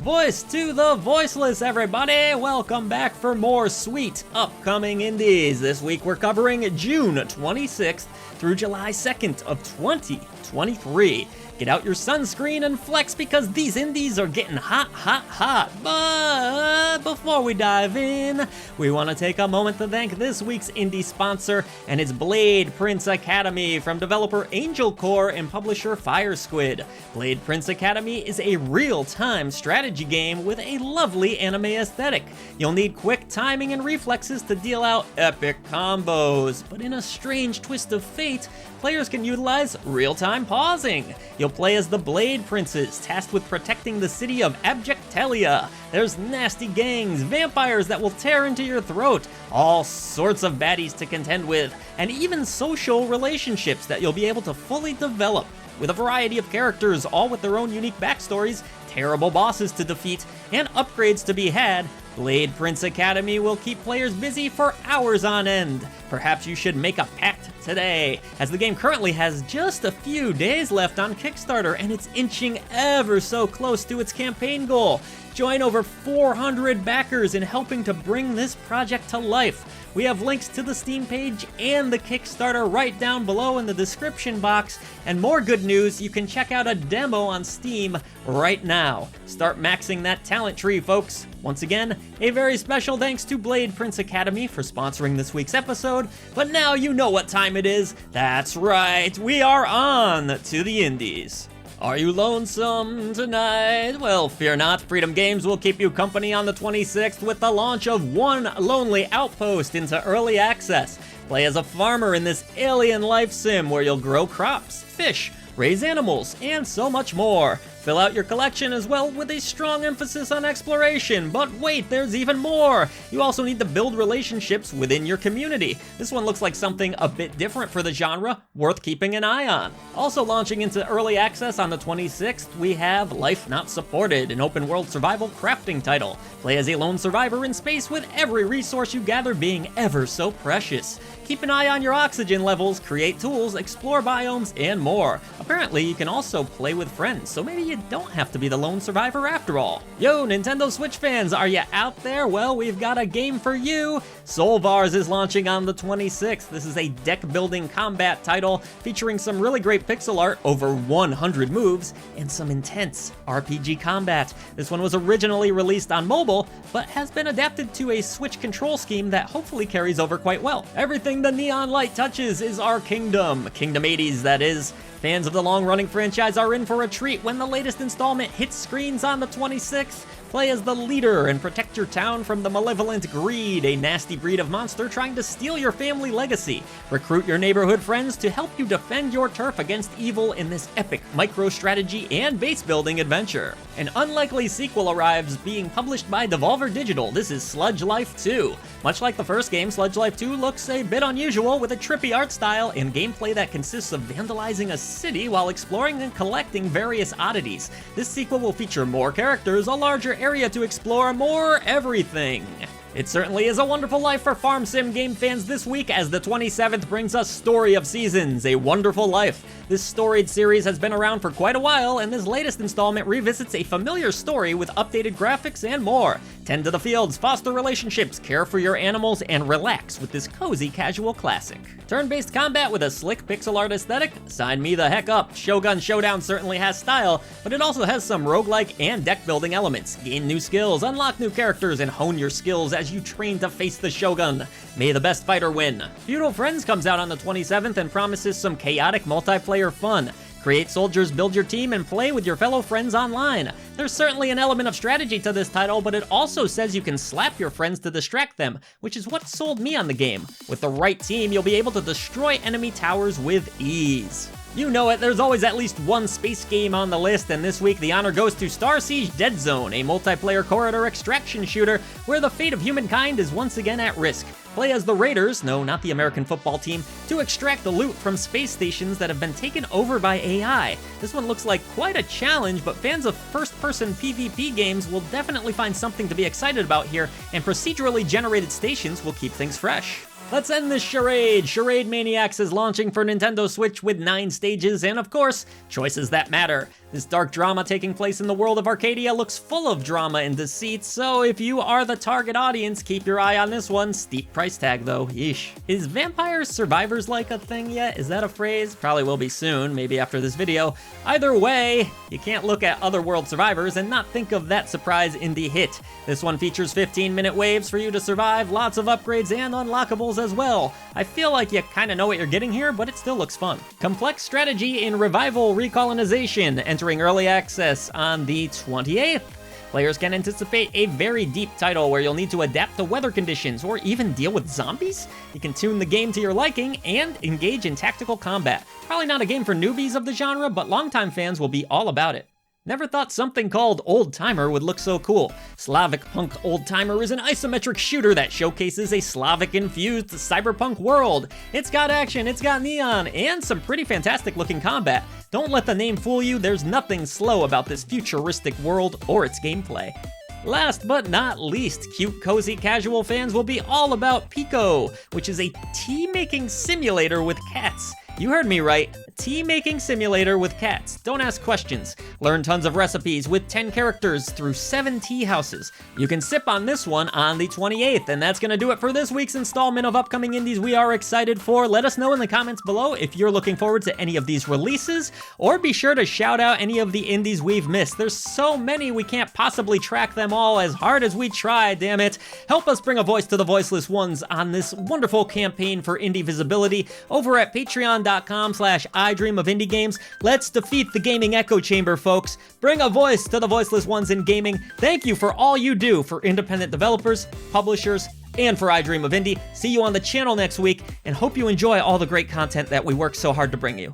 voice to the voiceless, everybody! Welcome back for more sweet upcoming indies. This week we're covering June 26th through July 2nd of 2023. Get out your sunscreen and flex because these indies are getting hot, hot, hot. But before we dive in, we want to take a moment to thank this week's indie sponsor, and it's Blade Prince Academy from developer Angel Core and publisher Fire Squid. Blade Prince Academy is a real-time strategy game with a lovely anime aesthetic. You'll need quick timing and reflexes to deal out epic combos, but in a strange twist of fate, players can utilize real-time pausing. You'll play as the Blade Princes, tasked with protecting the city of Abjectelia. There's nasty gangs, vampires that will tear into your throat, all sorts of baddies to contend with, and even social relationships that you'll be able to fully develop. With a variety of characters, all with their own unique backstories, terrible bosses to defeat, and upgrades to be had, Blade Prince Academy will keep players busy for hours on end. Perhaps you should make a pact today, as the game currently has just a few days left on Kickstarter and it's inching ever so close to its campaign goal. Join over 400 backers in helping to bring this project to life. We have links to the Steam page and the Kickstarter right down below in the description box. And more good news, you can check out a demo on Steam right now. Start maxing that talent tree, folks. Once again, a very special thanks to Blade Prince Academy for sponsoring this week's episode. But now you know what time it is. That's right, we are on to the indies. Are you lonesome tonight? Well, fear not, Freedom Games will keep you company on the 26th with the launch of One Lonely Outpost into early access. Play as a farmer in this alien life sim where you'll grow crops, fish, raise animals, and so much more. Fill out your collection as well with a strong emphasis on exploration, but wait, there's even more! You also need to build relationships within your community. This one looks like something a bit different for the genre, worth keeping an eye on. Also launching into early access on the 26th, we have Life Not Supported, an open world survival crafting title. Play as a lone survivor in space with every resource you gather being ever so precious. Keep an eye on your oxygen levels, create tools, explore biomes, and more. Apparently, you can also play with friends, so maybe you don't have to be the lone survivor after all. Yo, Nintendo Switch fans, are you out there? Well, we've got a game for you. Soulvars is launching on the 26th. This is a deck-building combat title featuring some really great pixel art, over 100 moves, and some intense RPG combat. This one was originally released on mobile, but has been adapted to a Switch control scheme that hopefully carries over quite well. Everything the neon light touches is our kingdom. Kingdom 80s, that is. Fans of the long-running franchise are in for a treat when the latest installment hits screens on the 26th. Play as the leader and protect your town from the malevolent Greed, a nasty breed of monster trying to steal your family legacy. Recruit your neighborhood friends to help you defend your turf against evil in this epic micro-strategy and base-building adventure. An unlikely sequel arrives, being published by Devolver Digital. This is Sludge Life 2. Much like the first game, Sludge Life 2 looks a bit unusual with a trippy art style and gameplay that consists of vandalizing a city while exploring and collecting various oddities. This sequel will feature more characters, a larger area to explore, more everything. It certainly is a wonderful life for farm sim game fans this week, as the 27th brings us Story of Seasons, A Wonderful Life. This storied series has been around for quite a while, and this latest installment revisits a familiar story with updated graphics and more. Tend to the fields, foster relationships, care for your animals, and relax with this cozy casual classic. Turn-based combat with a slick pixel art aesthetic? Sign me the heck up. Shogun Showdown certainly has style, but it also has some roguelike and deck-building elements. Gain new skills, unlock new characters, and hone your skills as you train to face the Shogun. May the best fighter win. Feudal Friends comes out on the 27th and promises some chaotic multiplayer fun. Create soldiers, build your team, and play with your fellow friends online. There's certainly an element of strategy to this title, but it also says you can slap your friends to distract them, which is what sold me on the game. With the right team, you'll be able to destroy enemy towers with ease. You know it, there's always at least one space game on the list, and this week the honor goes to Starsiege Deadzone, a multiplayer corridor extraction shooter where the fate of humankind is once again at risk. Play as the Raiders, no, not the American football team, to extract the loot from space stations that have been taken over by AI. This one looks like quite a challenge, but fans of first-person PvP games will definitely find something to be excited about here, and procedurally generated stations will keep things fresh. Let's end this charade. Charade Maniacs is launching for Nintendo Switch with 9 stages and, of course, choices that matter. This dark drama taking place in the world of Arcadia looks full of drama and deceit, so if you are the target audience, keep your eye on this one. Steep price tag though, yeesh. Is Vampire Survivors like a thing yet? Is that a phrase? Probably will be soon, maybe after this video. Either way, you can't look at Otherworld Survivors and not think of that surprise indie hit. This one features 15-minute waves for you to survive, lots of upgrades and unlockables as well. I feel like you kinda know what you're getting here, but it still looks fun. Complex strategy in Revival Recolonization, entering early access on the 28th. Players can anticipate a very deep title where you'll need to adapt to weather conditions or even deal with zombies. You can tune the game to your liking and engage in tactical combat. Probably not a game for newbies of the genre, but longtime fans will be all about it. Never thought something called Oldtimer would look so cool. SlavicPunk Oldtimer is an isometric shooter that showcases a Slavic-infused cyberpunk world. It's got action, it's got neon, and some pretty fantastic looking combat. Don't let the name fool you, there's nothing slow about this futuristic world or its gameplay. Last but not least, cute, cozy, casual fans will be all about Pekoe, which is a tea-making simulator with cats. You heard me right, tea-making simulator with cats. Don't ask questions. Learn tons of recipes with 10 characters through 7 tea houses. You can sip on this one on the 28th, and that's gonna do it for this week's installment of upcoming indies we are excited for. Let us know in the comments below if you're looking forward to any of these releases, or be sure to shout out any of the indies we've missed. There's so many we can't possibly track them all as hard as we try, damn it. Help us bring a voice to the voiceless ones on this wonderful campaign for indie visibility over at patreon.com/idreamofindiegames. Let's defeat the gaming echo chamber, folks. Bring a voice to the voiceless ones in gaming. Thank you for all you do for independent developers, publishers, and for I Dream of Indie. See you on the channel next week, and hope you enjoy all the great content that we work so hard to bring you.